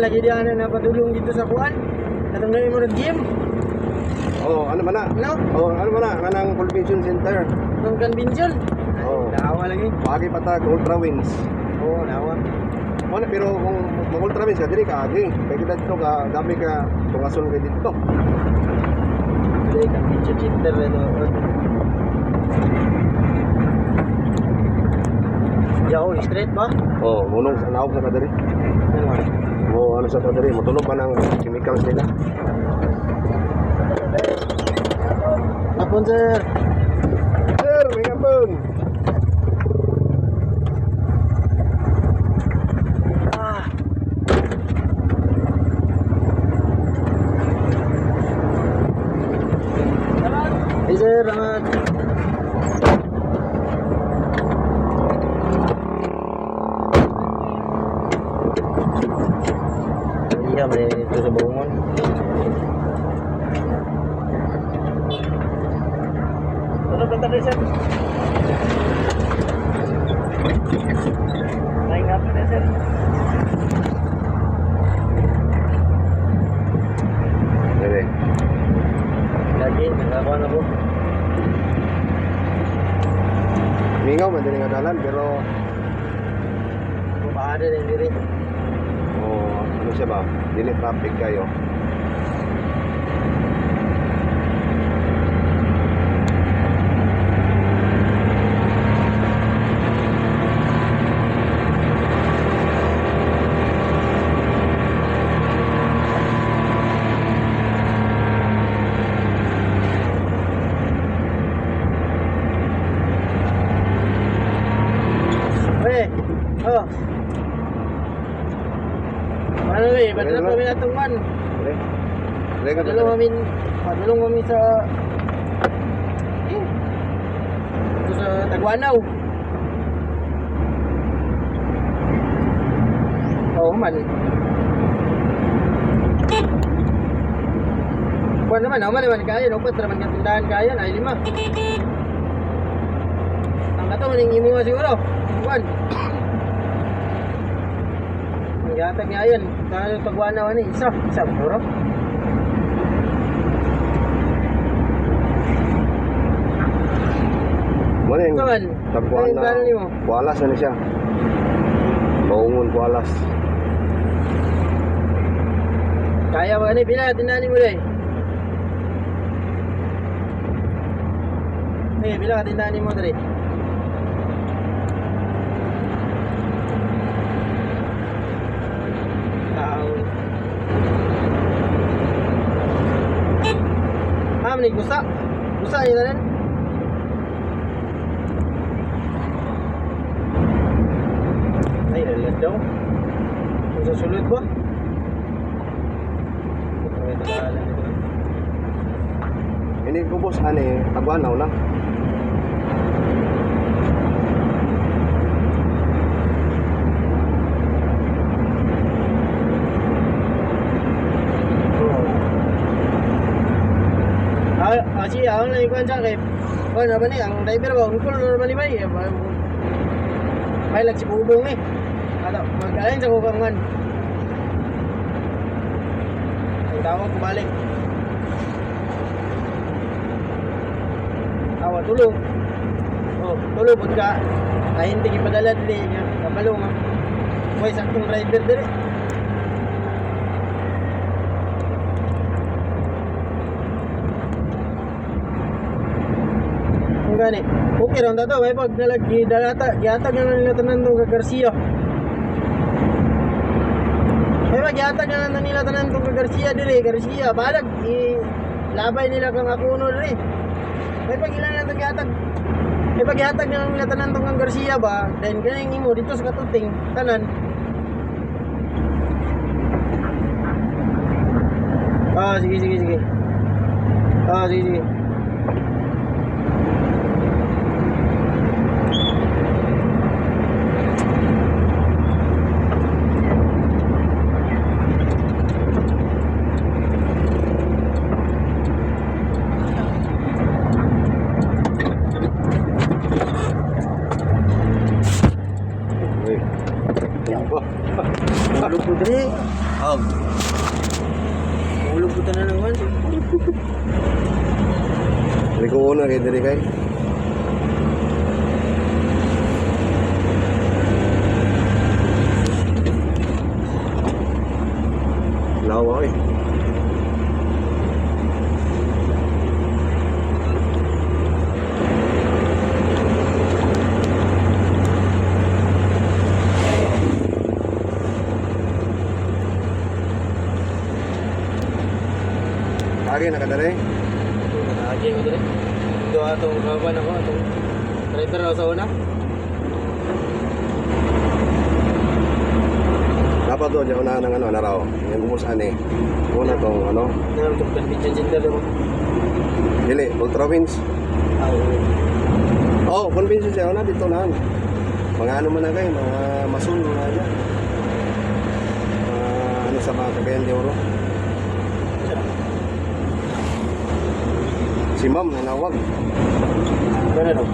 lagi dia na napadulong dito sa kuan. Katong dali mo game. Oh, ano man na? No? Oh, ano man na? Kanang convention center. Nung convention. Oh. Nawa lagi. Pagi patag Ultra Wings. Oo, nawa. Ano, pero kung mag-Ultra Wings ka, dili ka agi. Kaya kita dito ka, dami ka tungason ka dito. Hindi, convention center ito. Yaw, straight ba? Oh, munong sa naog sa kadiri. Ano ba? Oh, ano sa kadiri, matulog pa ng chemicals nila. Hapon, sir. Sir, may kapon. Ah. Hey, sir, salamat. Iya, may ito sa bangon. Ano ba tayo, sir? May nga pa na, sir. Dili. Lagi, nakakuha na po. Mingaw man din nga dalan, pero Bumahada na yung diri. oh, ano siya ba? Dili traffic kayo. Eh, oh. Ano eh, padulong kami na itong man. Dili. Dili ka Padulong kami sa... Ito sa Tagwanaw. Oo man. Kuwan naman kaya, upat naman katindahan kaya, ay 5. Ang kato, maning imo nga siguro. Kuwan. Ang gatag niya yan. Kaya Tagwanaw ni isa siguro. Muna yung Kaman, tabuan ay, plano nimo? Bualas na siya. Baungon, bualas. Kaya ba ni pila tinani mo dai? Eh, pila tinani mo diri? Tao. Ni gusa. Gusa ni tanan. Ay, lalat daw. Kung sa sulod ba? Hindi ko boss, Tagwanaw lang. Aji, ako na ikuan sa kay. Ano ba ni ang driver ba? Ungkol naman ni bay. May lag si bubong ni. Ato, magkain sa kukangan. Ang tawag ko balik. Awa, tulong. Oh, tulong pud ka. Ay hindi ipadala dili nga. Kabalo nga. Boy, saktong driver diri. Gani. Okay ron tato, may pag nalagi dalata, gihatag na nila tanan tong kag Garcia. May pag gihatag na nila tanan tong kag Garcia dire, Garcia balag labay nila kang akuno dire. May pag ilan na tong gihatag. May pag gihatag na nila tanan tong kag Garcia ba, then kaning imo dito sa katuting tanan. Ah, sige. Ah, sige. Uy. Yan po. Lupo diri. Oh. Ulog ko na naman. Hindi ko una kay diri kay. Lawa eh. Lagi nakadari. Nakagi ko dali. Ito atong kaban ako, atong driver ako sa una. Dapat doon yung unahan ng ano, naraw. Yung umusan eh. Una tong ano. Ngayon itong convention center mo. Dili, Ultra Wings. Oh, convention siya na dito na. Mga ano man na kayo, mga masun mga ano. Ano sa mga Cagayan de Oro. Si Ma'am nanawag. Ano no?